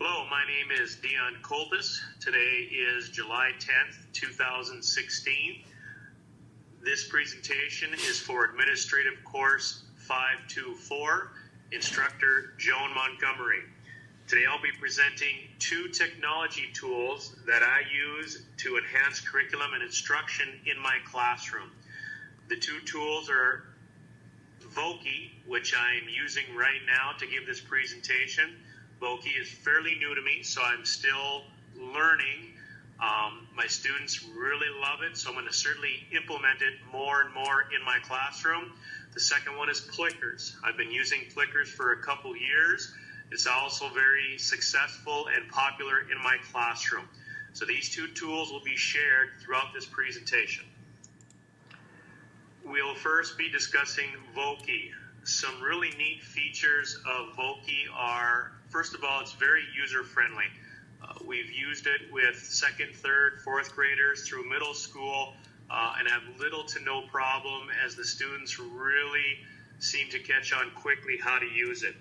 Hello, my name is Dion Coltis. Today is July 10th, 2016. This presentation is for Administrative Course 524, Instructor Joan Montgomery. Today I'll be presenting two technology tools that I use to enhance curriculum and instruction in my classroom. The two tools are Voki, which I'm using right now to give this presentation. Voki is fairly new to me, so I'm still learning. My students really love it, so I'm going to certainly implement it more and more in my classroom. The second one is Plickers. I've been using Plickers for a couple years. It's also very successful and popular in my classroom. So these two tools will be shared throughout this presentation. We'll first be discussing Voki. Some really neat features of Voki are, first of all, it's very user-friendly. We've used it with second, third, fourth graders through middle school and have little to no problem as the students really seem to catch on quickly how to use it.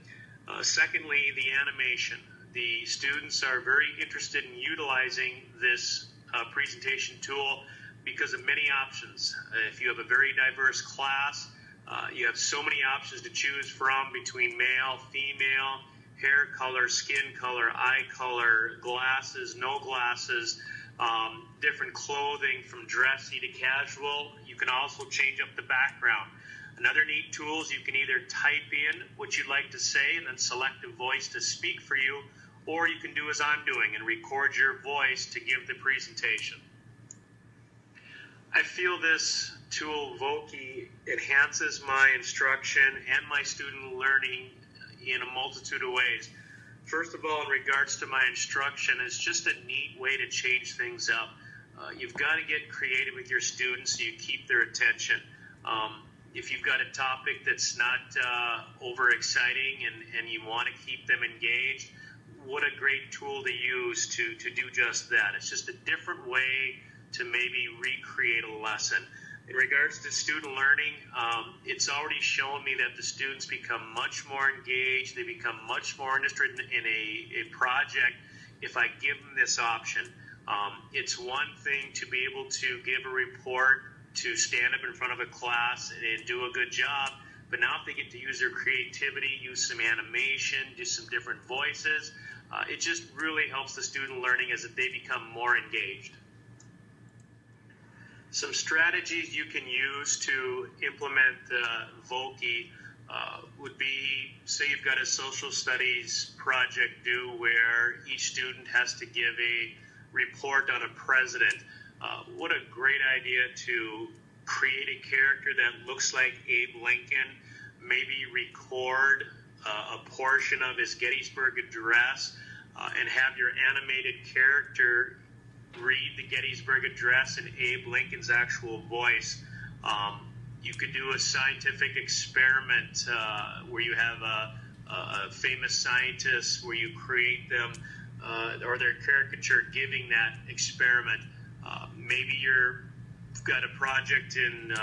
Secondly, the animation. The students are very interested in utilizing this presentation tool because of many options. If you have a very diverse class, you have so many options to choose from between male, female, hair color, skin color, eye color, glasses, no glasses, different clothing from dressy to casual. You can also change up the background. Another neat tool is you can either type in what you'd like to say and then select a voice to speak for you, or you can do as I'm doing and record your voice to give the presentation. I feel this tool, Voki, enhances my instruction and my student learning in a multitude of ways. First of all, in regards to my instruction, it's just a neat way to change things up. You've got to get creative with your students so you keep their attention. If you've got a topic that's not over exciting and you want to keep them engaged, what a great tool to use to do just that. It's just a different way to maybe recreate a lesson. In regards to student learning, it's already shown me that the students become much more engaged. They become much more interested in a project if I give them this option. It's one thing to be able to give a report, to stand up in front of a class and do a good job, but now if they get to use their creativity, use some animation, do some different voices, it just really helps the student learning as they become more engaged. Some strategies you can use to implement Voki would be, say you've got a social studies project due where each student has to give a report on a president. What a great idea to create a character that looks like Abe Lincoln, maybe record a portion of his Gettysburg Address and have your animated character read the Gettysburg Address in Abe Lincoln's actual voice. You could do a scientific experiment where you have a famous scientist where you create them or their caricature giving that experiment. Maybe you've got a project in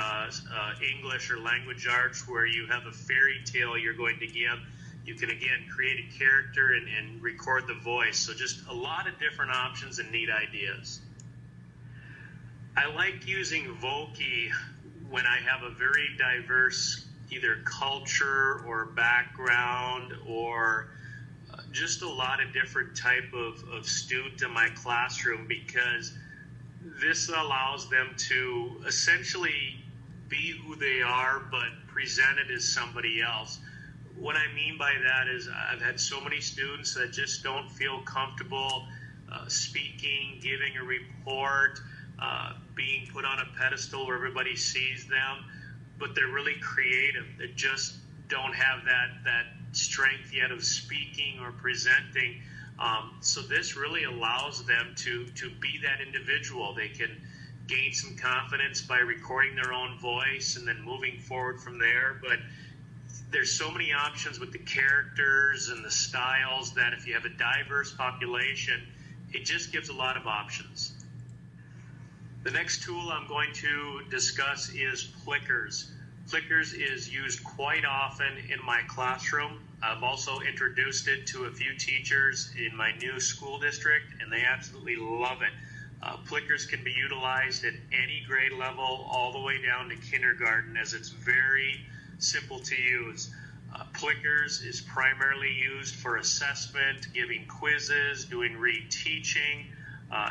English or language arts where you have a fairy tale you're going to give. You can, again, create a character and record the voice. So just a lot of different options and neat ideas. I like using Voki when I have a very diverse either culture or background or just a lot of different type of student in my classroom, because this allows them to essentially be who they are but presented as somebody else. What I mean by that is I've had so many students that just don't feel comfortable speaking, giving a report, being put on a pedestal where everybody sees them, but they're really creative. They just don't have that strength yet of speaking or presenting. So this really allows them to be that individual. They can gain some confidence by recording their own voice and then moving forward from there. But there's so many options with the characters and the styles that if you have a diverse population, it just gives a lot of options. The next tool I'm going to discuss is Plickers. Plickers is used quite often in my classroom. I've also introduced it to a few teachers in my new school district, and they absolutely love it. Plickers can be utilized at any grade level, all the way down to kindergarten, as it's very simple to use. Plickers is primarily used for assessment, giving quizzes, doing reteaching.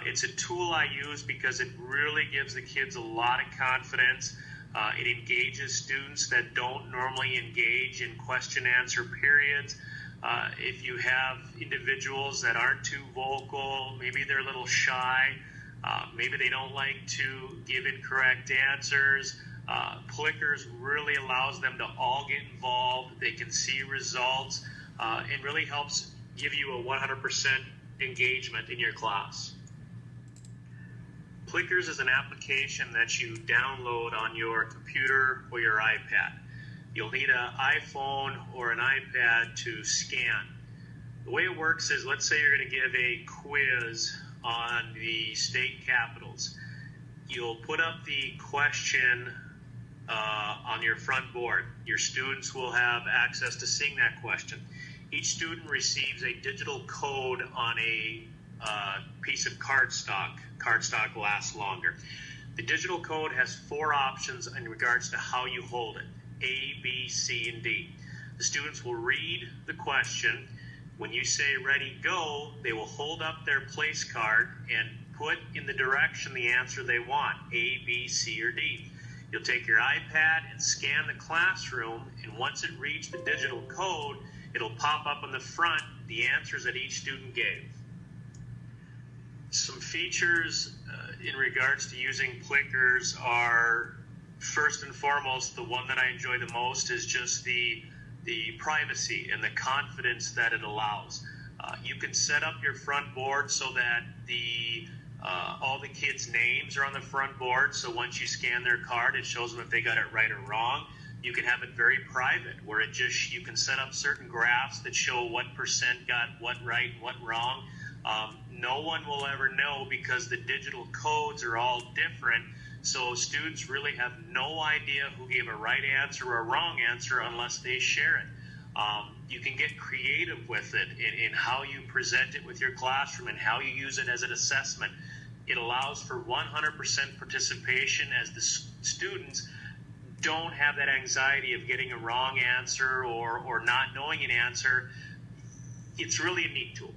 It's a tool I use because it really gives the kids a lot of confidence. It engages students that don't normally engage in question-answer periods. If you have individuals that aren't too vocal, maybe they're a little shy, maybe they don't like to give incorrect answers, Plickers really allows them to all get involved. They can see results, and really helps give you a 100% engagement in your class. Plickers is an application that you download on your computer or your iPad. You'll need an iPhone or an iPad to scan. The way it works is, let's say you're going to give a quiz on the state capitals. You'll put up the question on your front board. Your students will have access to seeing that question. Each student receives a digital code on a piece of cardstock. Cardstock lasts longer. The digital code has 4 options in regards to how you hold it: A, B, C, and D. The students will read the question. When you say ready, go, they will hold up their place card and put in the direction the answer they want: A, B, C, or D. You'll take your iPad and scan the classroom, and once it reads the digital code, it'll pop up on the front the answers that each student gave. Some features in regards to using Plickers are, first and foremost, the one that I enjoy the most is just the privacy and the confidence that it allows. You can set up your front board so that all the kids' names are on the front board, so once you scan their card, it shows them if they got it right or wrong. You can have it very private, where you can set up certain graphs that show what percent got what right and what wrong. No one will ever know because the digital codes are all different, so students really have no idea who gave a right answer or a wrong answer unless they share it. You can get creative with it in how you present it with your classroom and how you use it as an assessment. It allows for 100% participation, as the students don't have that anxiety of getting a wrong answer or not knowing an answer. It's really a neat tool.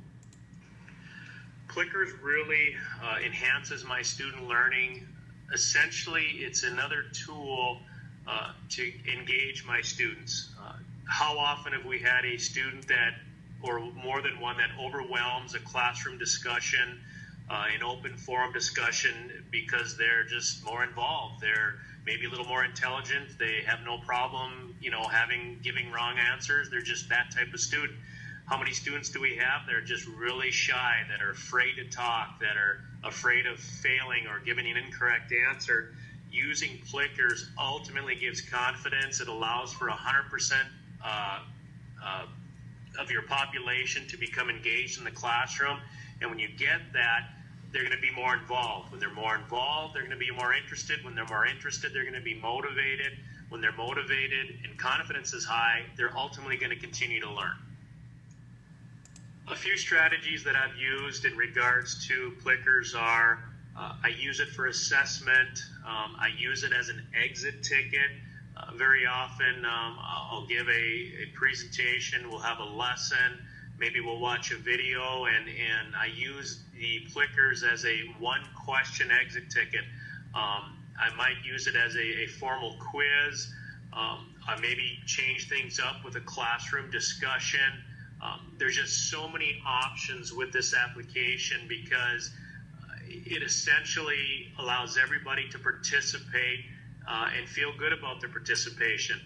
Plickers really enhances my student learning. Essentially, it's another tool to engage my students. How often have we had a student or more than one, that overwhelms a classroom discussion, an open forum discussion, because they're just more involved? They're maybe a little more intelligent. They have no problem, giving wrong answers. They're just that type of student. How many students do we have that are just really shy, that are afraid to talk, that are afraid of failing or giving an incorrect answer? Using Plickers ultimately gives confidence. It allows for 100% of your population to become engaged in the classroom. And when you get that, they're going to be more involved. When they're more involved, they're going to be more interested. When they're more interested, they're going to be motivated. When they're motivated and confidence is high, they're ultimately going to continue to learn. A few strategies that I've used in regards to Plickers are, I use it for assessment. I use it as an exit ticket. Very often I'll give a presentation, we'll have a lesson, maybe we'll watch a video, and I use the Plickers as a 1-question exit ticket. I might use it as a formal quiz. I maybe change things up with a classroom discussion. There's just so many options with this application because it essentially allows everybody to participate and feel good about their participation.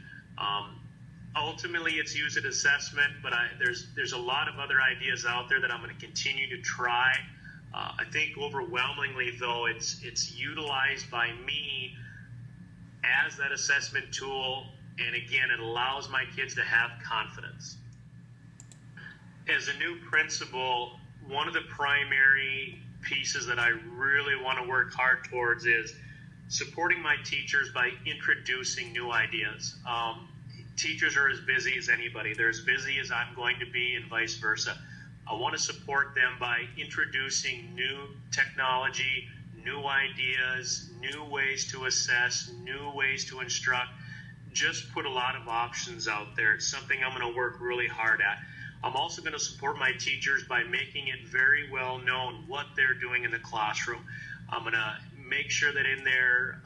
Ultimately, it's used at assessment, but there's a lot of other ideas out there that I'm going to continue to try. I think overwhelmingly, though, it's utilized by me as that assessment tool, and again, it allows my kids to have confidence. As a new principal, one of the primary pieces that I really want to work hard towards is supporting my teachers by introducing new ideas. teachers are as busy as anybody. They're as busy as I'm going to be, and vice versa. I want to support them by introducing new technology, new ideas, new ways to assess, new ways to instruct. Just put a lot of options out there. It's something I'm going to work really hard at. I'm also going to support my teachers by making it very well known what they're doing in the classroom. I'm going to make sure that in their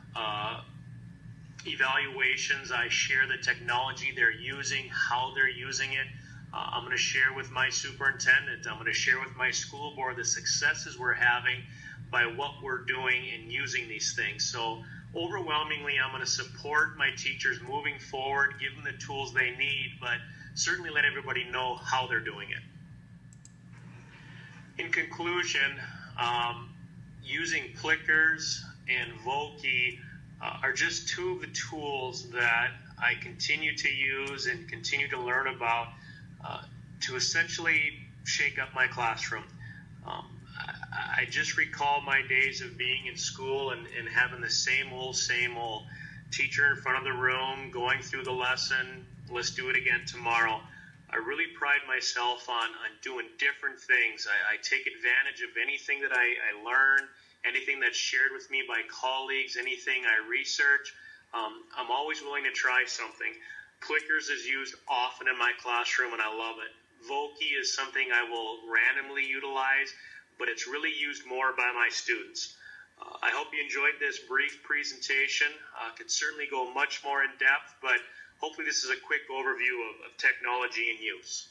evaluations, I share the technology they're using, how they're using it. I'm going to share with my superintendent. I'm going to share with my school board the successes we're having by what we're doing and using these things. So overwhelmingly, I'm going to support my teachers moving forward, give them the tools they need, but certainly let everybody know how they're doing it. In conclusion, using Plickers and Voki are just two of the tools that I continue to use and continue to learn about to essentially shake up my classroom. I just recall my days of being in school and having the same old teacher in front of the room, going through the lesson, let's do it again tomorrow. I really pride myself on doing different things. I take advantage of anything that I learn, anything that's shared with me by colleagues, anything I research. I'm always willing to try something. Plickers is used often in my classroom, and I love it. Voki is something I will randomly utilize, but it's really used more by my students. I hope you enjoyed this brief presentation. Could certainly go much more in depth, but hopefully this is a quick overview of technology in use.